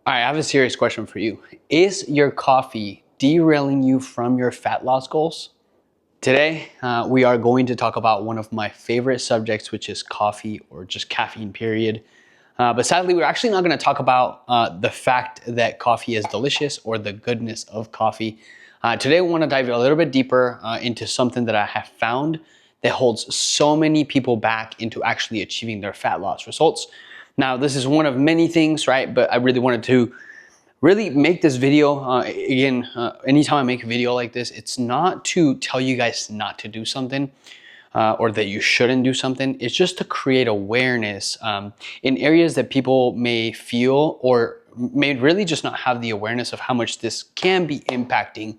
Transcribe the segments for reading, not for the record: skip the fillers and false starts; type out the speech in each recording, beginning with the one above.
All right, I have a serious question for you. Is your coffee derailing you from your fat loss goals? Today, we are going to talk about one of my favorite subjects, which is coffee or just caffeine, period. But sadly, we're actually not going to talk about the fact that coffee is delicious or the goodness of coffee. Today, I want to dive a little bit deeper into something that I have found that holds so many people back into actually achieving their fat loss results. Now, this is one of many things, right? But I really wanted to really make this video. Anytime I make a video like this, it's not to tell you guys not to do something or that you shouldn't do something. It's just to create awareness in areas that people may feel or may really just not have the awareness of how much this can be impacting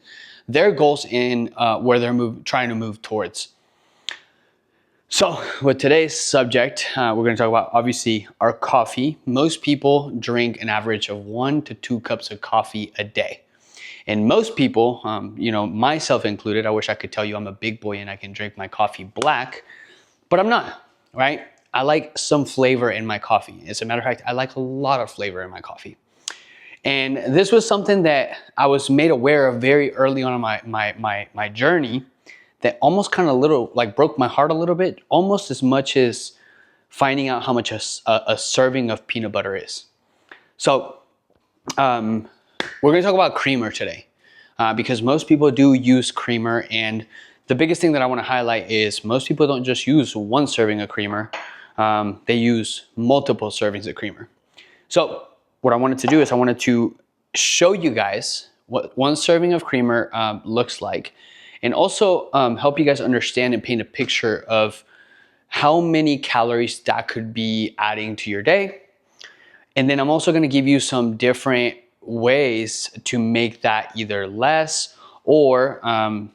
their goals in where they're trying to move towards. So with today's subject, we're going to talk about obviously our coffee. Most people drink an average of 1 to 2 cups of coffee a day. And most people, myself included, I wish I could tell you I'm a big boy and I can drink my coffee black, but I'm not, right? I like some flavor in my coffee. As a matter of fact, I like a lot of flavor in my coffee. And this was something that I was made aware of very early on in my journey that almost kind of broke my heart a little bit, almost as much as finding out how much a serving of peanut butter is. So we're gonna talk about creamer today because most people do use creamer, and the biggest thing that I wanna highlight is most people don't just use 1 serving of creamer, they use multiple servings of creamer. So what I wanted to do is I wanted to show you guys what 1 serving of creamer looks like, and also help you guys understand and paint a picture of how many calories that could be adding to your day. And then I'm also gonna give you some different ways to make that either less or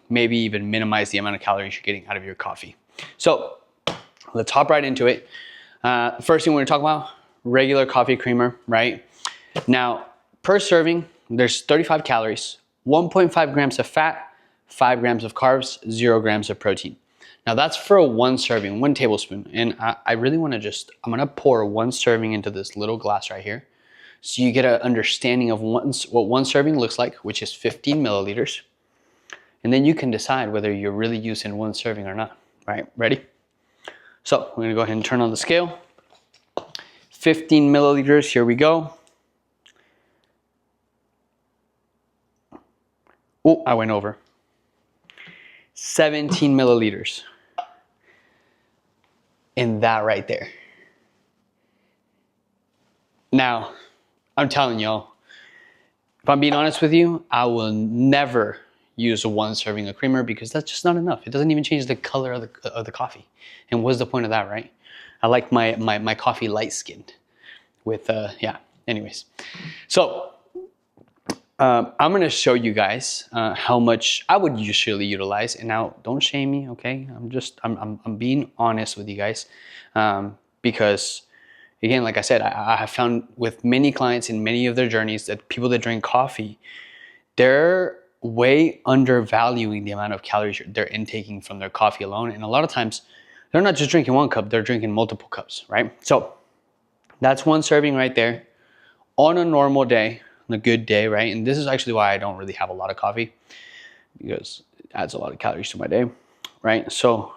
maybe even minimize the amount of calories you're getting out of your coffee. So let's hop right into it. First thing we're gonna talk about, regular coffee creamer, right? Now, per serving, there's 35 calories, 1.5 grams of fat, 5 grams of carbs, 0 grams of protein. Now that's for 1 serving, 1 tablespoon. And I really wanna I'm gonna pour 1 serving into this little glass right here. So you get an understanding of what 1 serving looks like, which is 15 milliliters. And then you can decide whether you're really using 1 serving or not, right? Ready? So we're gonna go ahead and turn on the scale. 15 milliliters, here we go. Oh, I went over. 17 milliliters. And that right there. Now, I'm telling y'all, if I'm being honest with you, I will never use 1 serving of creamer because that's just not enough. It doesn't even change the color of the coffee. And what's the point of that, right? I like my coffee light skinned with, anyways. So, I'm gonna show you guys how much I would usually utilize. And now, don't shame me, okay? I'm being honest with you guys because, again, like I said, I have found with many clients in many of their journeys that people that drink coffee, they're way undervaluing the amount of calories they're intaking from their coffee alone. And a lot of times, they're not just drinking 1 cup, they're drinking multiple cups, right? So that's 1 serving right there on a normal day. On a good day, right? And this is actually why I don't really have a lot of coffee because it adds a lot of calories to my day, right? So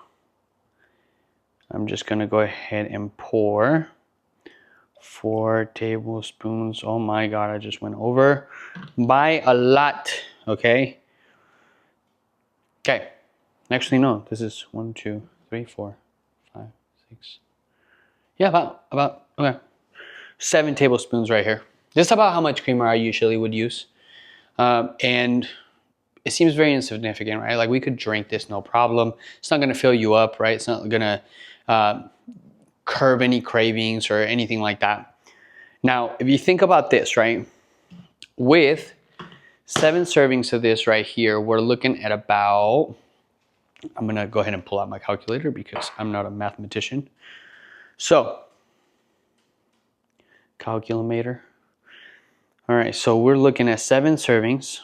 I'm just gonna go ahead and pour 4 tablespoons. Oh my God, I just went over by a lot, okay? Okay, actually no, this is 1, 2, 3, 4, 5, 6. Yeah, about, okay. 7 tablespoons right here. Just about how much creamer I usually would use. And it seems very insignificant, right? Like we could drink this, no problem. It's not gonna fill you up, right? It's not gonna curb any cravings or anything like that. Now, if you think about this, right? With 7 servings of this right here, we're looking at about, I'm gonna go ahead and pull out my calculator because I'm not a mathematician. So, calculator. All right, so we're looking at 7 servings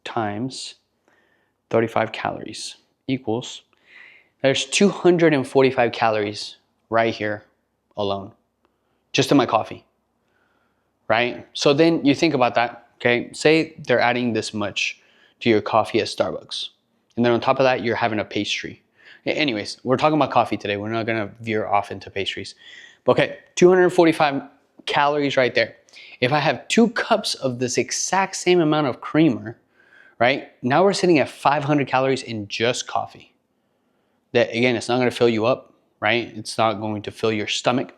times 35 calories equals, there's 245 calories right here alone, just in my coffee. right? So then you think about that, okay? Say they're adding this much to your coffee at Starbucks. And then on top of that, you're having a pastry. Anyways, we're talking about coffee today. We're not gonna veer off into pastries. Okay, 245 calories right there. If I have 2 cups of this exact same amount of creamer, right? Now we're sitting at 500 calories in just coffee. That again, it's not gonna fill you up, right? It's not going to fill your stomach.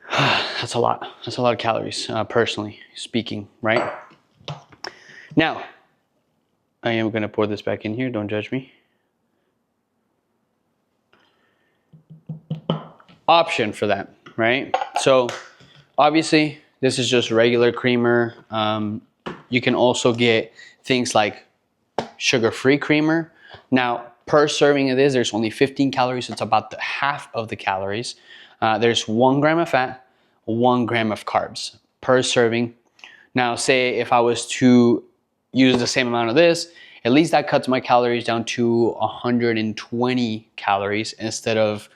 That's a lot. That's a lot of calories, personally speaking, right? Now, I am gonna pour this back in here. Don't judge me. Option for that, right? So obviously, this is just regular creamer. You can also get things like sugar-free creamer. Now, per serving of this, there's only 15 calories. So it's about the half of the calories. There's 1 gram of fat, 1 gram of carbs per serving. Now, say if I was to use the same amount of this, at least that cuts my calories down to 120 calories instead of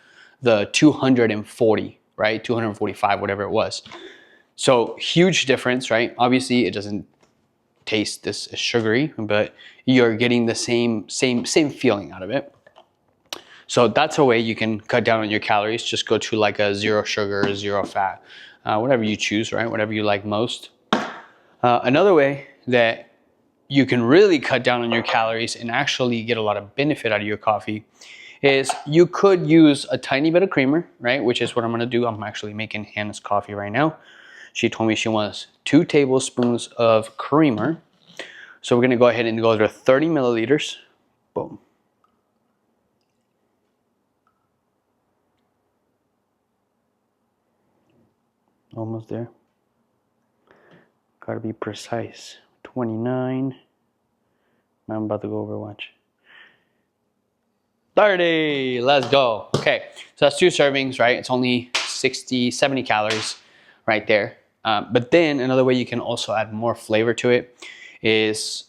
the 240, right? 245, whatever it was. So huge difference, right? Obviously, it doesn't taste this sugary, but you're getting the same feeling out of it. So that's a way you can cut down on your calories. Just go to like a 0 sugar, 0 fat, whatever you choose, right? Whatever you like most. Another way that you can really cut down on your calories and actually get a lot of benefit out of your coffee is you could use a tiny bit of creamer, right? Which is what I'm gonna do. I'm actually making Hannah's coffee right now. She told me she wants 2 tablespoons of creamer. So we're gonna go ahead and go to 30 milliliters. Boom. Almost there. Gotta be precise. 29. I'm about to go over, watch. 30, let's go. Okay, so that's 2 servings, right? It's only 60, 70 calories right there. But then another way you can also add more flavor to it is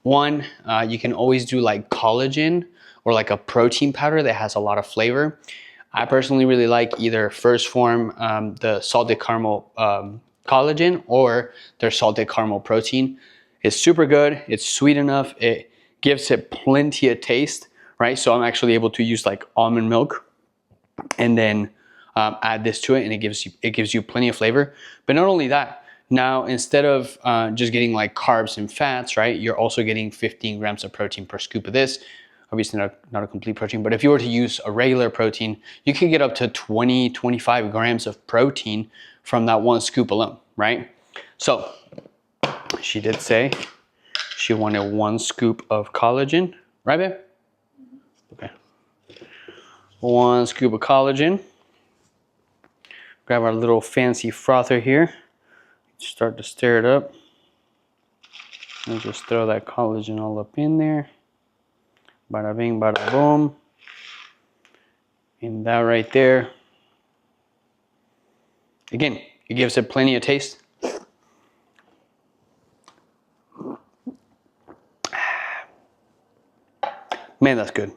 one, you can always do like collagen or like a protein powder that has a lot of flavor. I personally really like either First Form, the salted caramel collagen, or their salted caramel protein. It's super good. It's sweet enough. It gives it plenty of taste, right? So I'm actually able to use like almond milk and then add this to it, and it gives you plenty of flavor. But not only that, now instead of just getting like carbs and fats, right? You're also getting 15 grams of protein per scoop of this. Obviously not a complete protein, but if you were to use a regular protein, you can get up to 20, 25 grams of protein from that 1 scoop alone, right? So she did say she wanted 1 scoop of collagen, right, babe? Okay. 1 scoop of collagen. Grab our little fancy frother here. Start to stir it up. And just throw that collagen all up in there. Bada bing, bada boom. And that right there. Again, it gives it plenty of taste. Man, that's good.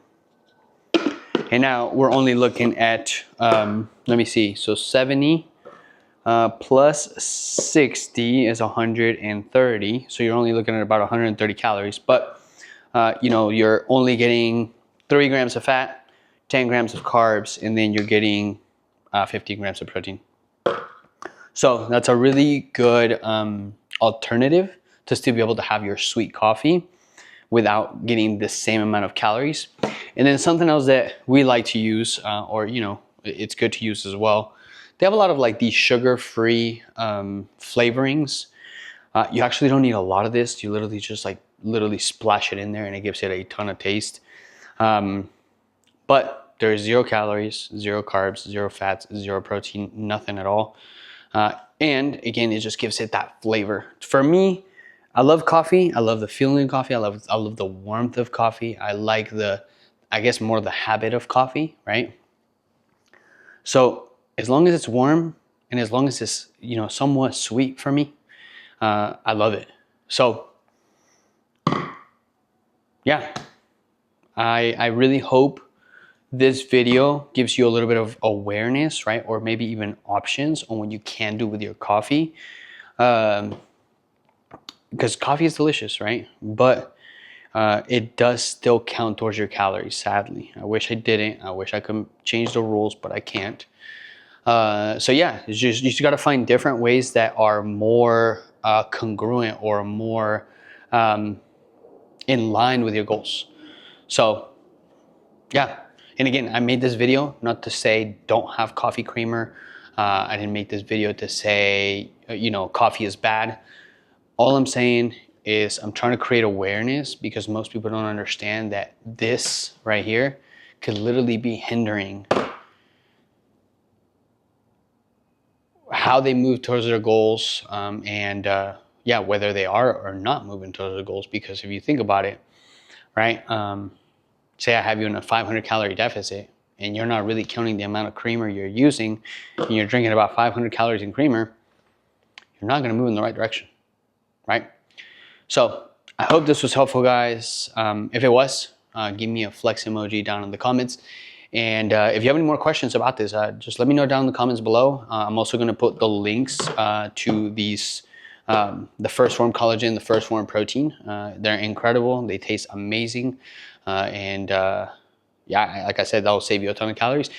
And now we're only looking at, let me see, so 70 plus 60 is 130. So you're only looking at about 130 calories. But, you know, you're only getting 3 grams of fat, 10 grams of carbs, and then you're getting 15 grams of protein. So that's a really good alternative to still be able to have your sweet coffee without getting the same amount of calories. And then something else that we like to use, or you know, it's good to use as well. They have a lot of like these sugar-free flavorings. You actually don't need a lot of this. You literally just like splash it in there, and it gives it a ton of taste. But there's 0 calories, 0 carbs, 0 fats, 0 protein, nothing at all. And again, it just gives it that flavor. For me, I love coffee. I love the feeling of coffee. I love the warmth of coffee. I like I guess more the habit of coffee, right? So as long as it's warm and as long as it's, you know, somewhat sweet for me, I love it. So yeah, I really hope this video gives you a little bit of awareness, right? Or maybe even options on what you can do with your coffee. Because coffee is delicious, right? But it does still count towards your calories, sadly. I wish I didn't. I wish I could change the rules, but I can't. So yeah, it's just, you just got to find different ways that are more congruent or more in line with your goals. So yeah, and again, I made this video not to say don't have coffee creamer. I didn't make this video to say, you know, coffee is bad. All I'm saying is I'm trying to create awareness, because most people don't understand that this right here could literally be hindering how they move towards their goals, yeah, whether they are or not moving towards their goals. Because if you think about it, right, say I have you in a 500 calorie deficit and you're not really counting the amount of creamer you're using, and you're drinking about 500 calories in creamer, you're not going to move in the right direction, right? So I hope this was helpful, guys. If it was, give me a flex emoji down in the comments. And if you have any more questions about this, just let me know down in the comments below. I'm also going to put the links to these, the first form collagen, the first form protein. They're incredible. They taste amazing. Yeah, like I said, that'll save you a ton of calories.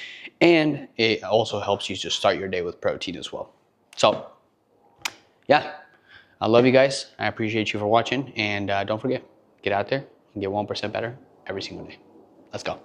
And it also helps you to start your day with protein as well. So yeah, I love you guys. I appreciate you for watching. And don't forget, get out there and get 1% better every single day. Let's go.